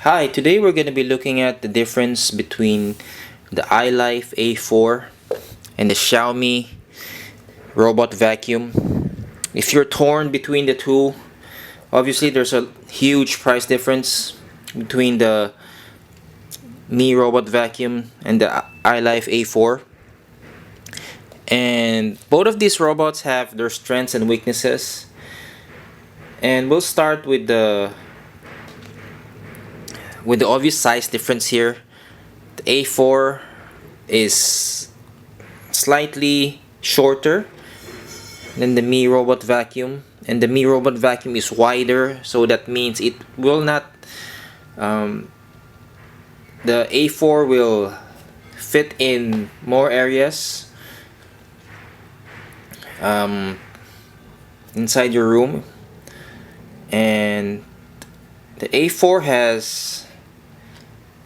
Hi, today we're going to be looking at the difference between the ILIFE A4 and the Xiaomi robot vacuum. If you're torn between the two, obviously there's a huge price difference between the Mi robot vacuum and the ILIFE A4. And both of these robots have their strengths and weaknesses. And we'll start with the obvious size difference here. The A4 is slightly shorter than the Mi robot vacuum, and the Mi robot vacuum is wider, so that means it will not the A4 will fit in more areas inside your room. And the A4 has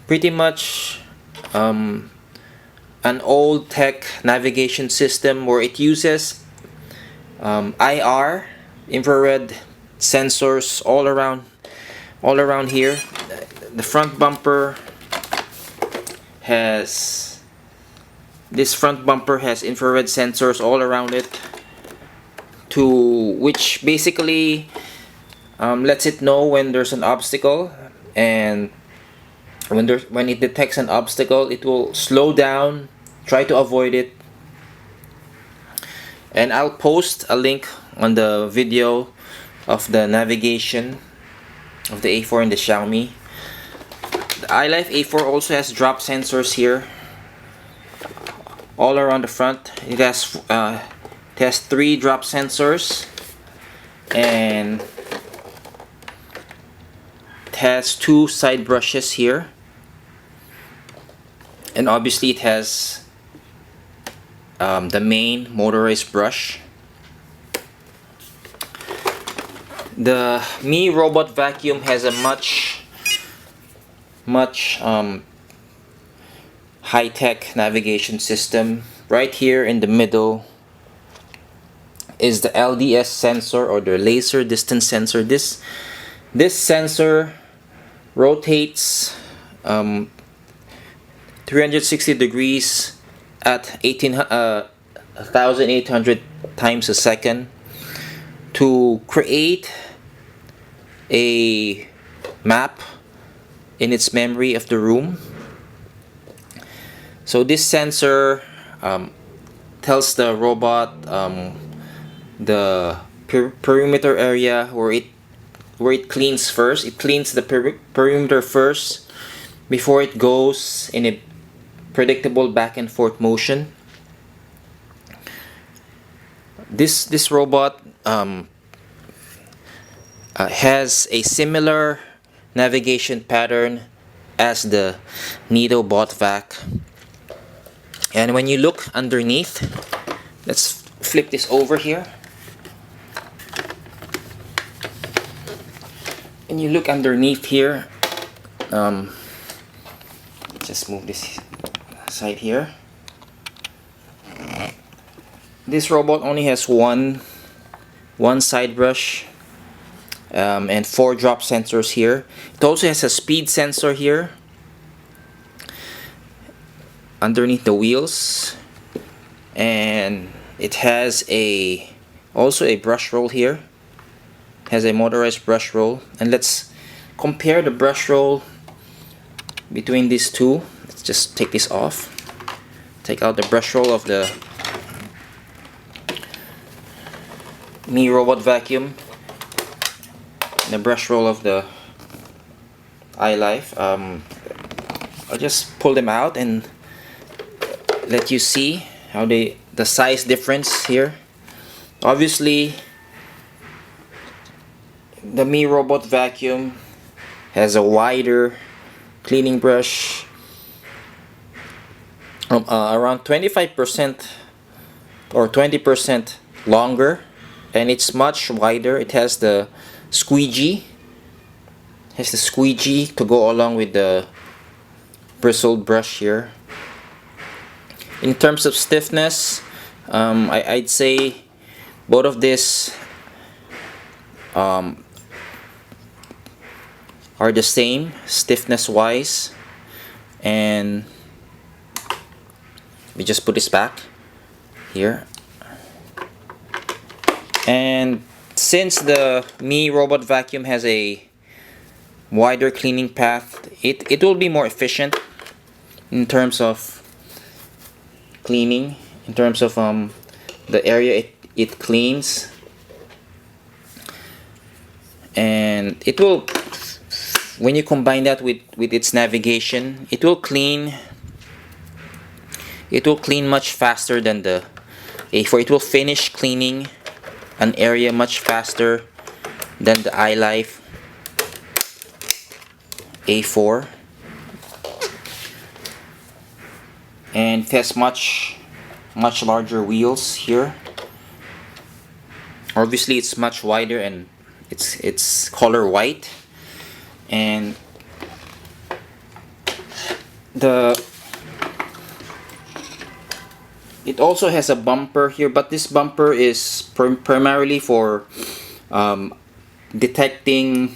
pretty much an old tech navigation system where it uses IR, infrared sensors all around here. The front bumper has infrared sensors all around it, which basically lets it know when there's an obstacle, and when it detects an obstacle, it will slow down, try to avoid it. And I'll post a link on the video of the navigation of the A4 and the Xiaomi. The ILIFE A4 also has drop sensors here all around the front. It has 3 drop sensors, and it has 2 side brushes here, and obviously it has the main motorized brush. The Mi robot vacuum has a much high-tech navigation system. Right here in the middle is the LDS sensor, or the laser distance sensor. This sensor rotates 360 degrees at 1,800 times a second to create a map in its memory of the room. So this sensor tells the robot the perimeter area where it cleans first. It cleans the perimeter first before it goes in a predictable back and forth motion. This robot has a similar navigation pattern as the Nido Bot Vac. And when you look underneath, let's flip this over here. And you look underneath here, just move this side here. This robot only has one side brush and 4 drop sensors here. It also has a speed sensor here underneath the wheels, and it has also a brush roll here. It has a motorized brush roll, and let's compare the brush roll between these two. Let's just take this off. Take out the brush roll of the Mi robot vacuum and the brush roll of the ILIFE. I'll just pull them out and let you see how the size difference here. Obviously, the Mi robot vacuum has a wider cleaning brush, around 25% or 20% longer, and it's much wider. It has the squeegee. To go along with the bristled brush here. In terms of stiffness, I'd say both of this are the same stiffness wise, and we just put this back here. And since the Mi robot vacuum has a wider cleaning path, it will be more efficient in terms of cleaning, in terms of the area it cleans, and it will, when you combine that with its navigation, it will clean much faster than the A4. It will finish cleaning an area much faster than the ILIFE A4, and it has much larger wheels here. Obviously it's much wider, and it's color white, and it also has a bumper here, but this bumper is primarily for detecting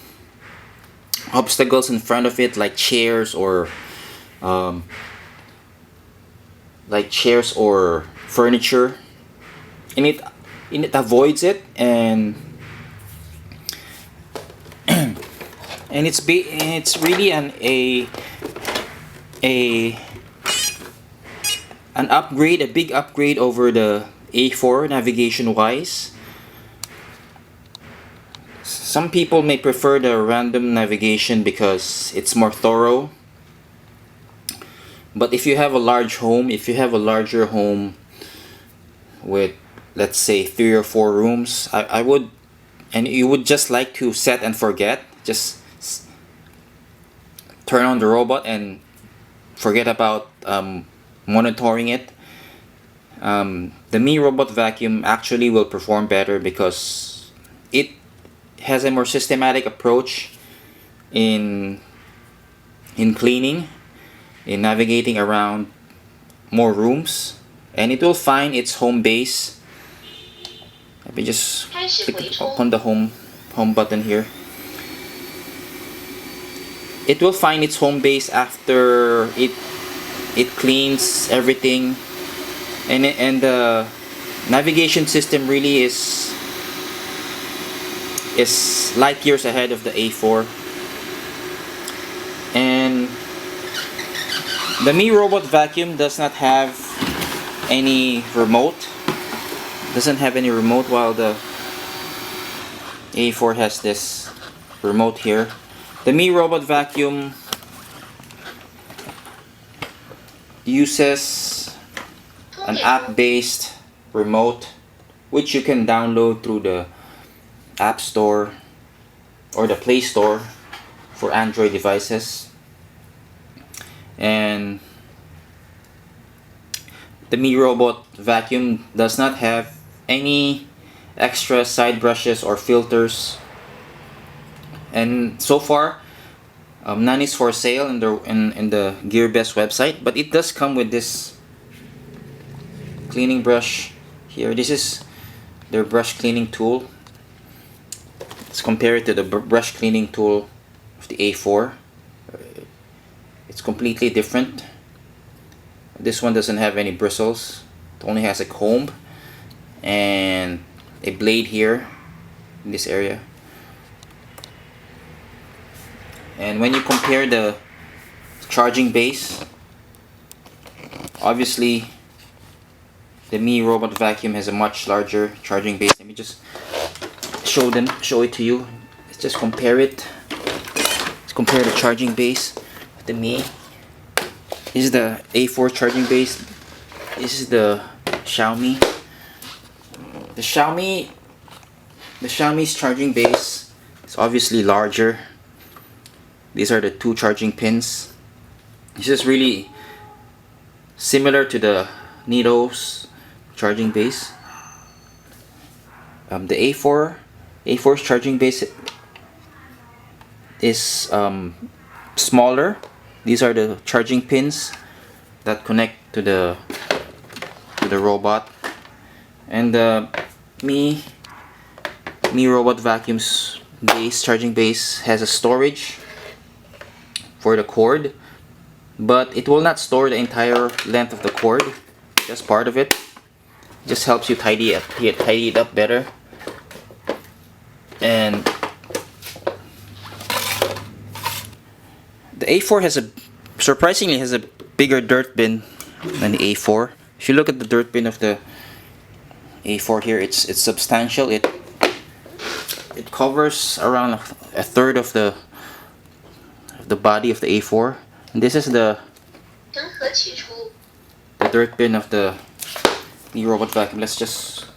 obstacles in front of it, like chairs or furniture, and it avoids it, and it's really an upgrade, a big upgrade over the A4 navigation wise. Some people may prefer the random navigation because it's more thorough. But if you have a large home, if you have a larger home with, let's say, 3 or 4 rooms, I would, and you would just like to set and forget, just turn on the robot and forget about monitoring it, the Mi robot vacuum actually will perform better because it has a more systematic approach in cleaning, in navigating around more rooms, and it will find its home base. Let me just click upon the home button here. It will find its home base after it cleans everything, and the navigation system really is light years ahead of the A4. And the Mi robot vacuum does not have any remote, while the A4 has this remote here. The Mi robot vacuum uses an app-based remote, which you can download through the App Store or the Play Store for Android devices. And the Mi robot vacuum does not have any extra side brushes or filters, and so far none is for sale in the GearBest website, but it does come with this cleaning brush here. This is their brush cleaning tool. Let's compare it to the brush cleaning tool of the A4. It's completely different. This one doesn't have any bristles. It only has a comb and a blade here in this area. And when you compare the charging base, obviously the Mi robot vacuum has a much larger charging base. Let me just show it to you. Let's just compare it. Let's compare the charging base of the Mi. This is the A4 charging base. This is the Xiaomi. The Xiaomi's charging base is obviously larger. These are the 2 charging pins. This is really similar to the Nido's charging base. The A4's charging base is smaller. These are the charging pins that connect to the robot, and the Mi robot vacuum's charging base has a storage for the cord, but it will not store the entire length of the cord, just part of it. Just helps you tidy it up better. And the A4 has surprisingly has a bigger dirt bin than the A4. If you look at the dirt bin of the A4 here, it's substantial. It covers around a third of the body of the A4. And this is the dirt bin of the Mi robot vacuum. Let's just,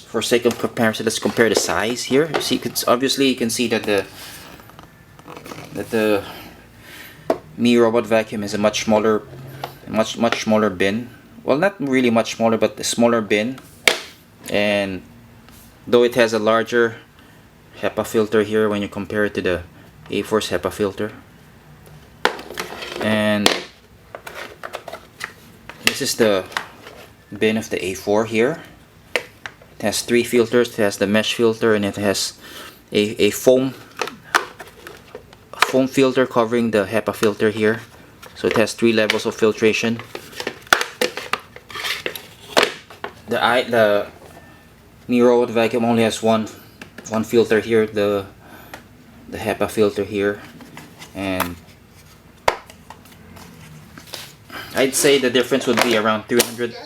for sake of comparison, let's compare the size here. You see, obviously you can see that the Mi robot vacuum is a much smaller bin. Well, not really much smaller, but a smaller bin. And though it has a larger HEPA filter here when you compare it to the A4's HEPA filter. And this is the bin of the A4 here. It has 3 filters. It has the mesh filter, and it has a foam filter covering the HEPA filter here. So it has 3 levels of filtration. The Mi robot vacuum only has one filter here, the HEPA filter here, and I'd say the difference would be around 300,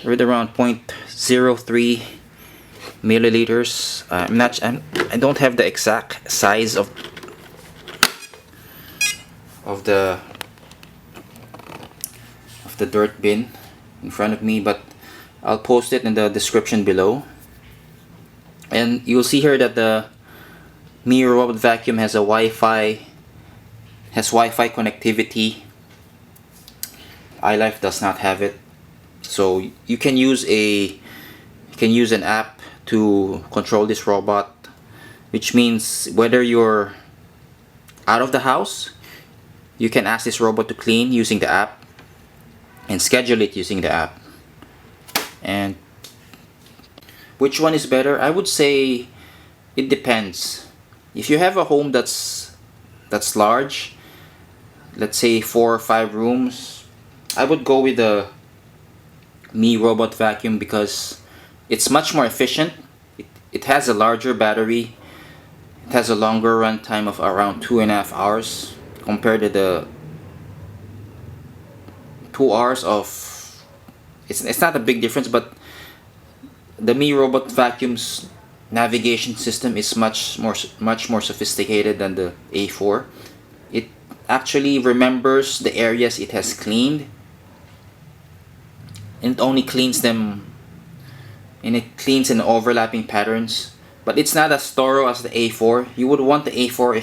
with around 0.03 milliliters. I don't have the exact size of the dirt bin in front of me, but I'll post it in the description below. And you'll see here that the Mi robot vacuum has Wi-Fi connectivity. ILIFE does not have it, so you can use an app to control this robot, which means whether you're out of the house, you can ask this robot to clean using the app and schedule it using the app. And which one is better? I would say it depends. If you have a home that's large, let's say 4 or 5 rooms, I would go with the Mi robot vacuum because it's much more efficient. It has a larger battery. It has a longer run time of around 2.5 hours compared to the 2 hours of. It's not a big difference, but the Mi robot vacuum's navigation system is much more sophisticated than the A4. It actually remembers the areas it has cleaned, and it only cleans them, and it cleans in overlapping patterns. But it's not as thorough as the A4. You would want the A4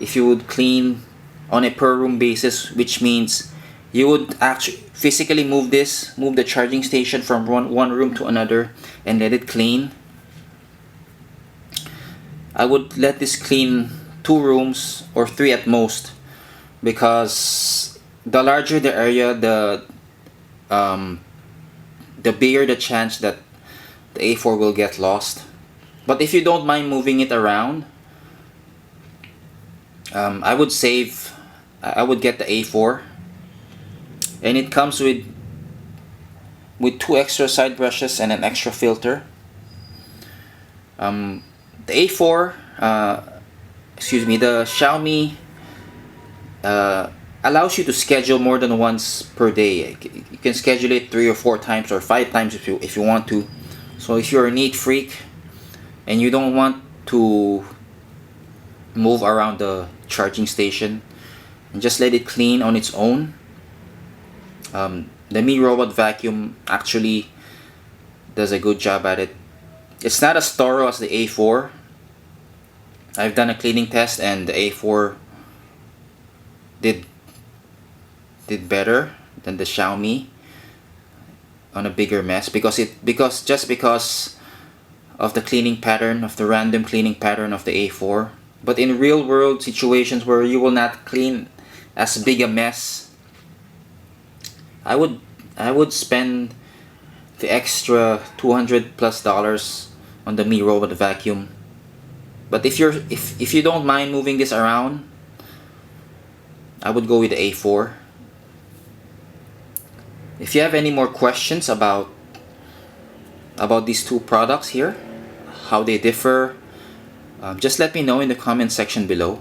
if you would clean on a per room basis, which means you would actually physically move the charging station from one room to another and let it clean. I would let this clean 2 rooms or 3 at most, because the larger the area, the bigger the chance that the A4 will get lost. But if you don't mind moving it around, I would get the A4, and it comes with 2 extra side brushes and an extra filter. The A4, the Xiaomi allows you to schedule more than once per day. You can schedule it 3 or 4 times or 5 times if you want to. So if you're a neat freak and you don't want to move around the charging station, and just let it clean on its own, the Mi robot vacuum actually does a good job at it. It's not as thorough as the A4. I've done a cleaning test, and the A4 did better than the Xiaomi on a bigger mess, because of the cleaning pattern, of the random cleaning pattern of the A4. But in real world situations where you will not clean as big a mess, I would spend the extra $200+ on the Mi robot vacuum But if you don't mind moving this around, I would go with the A4. If you have any more questions about these two products here, how they differ, just let me know in the comment section below.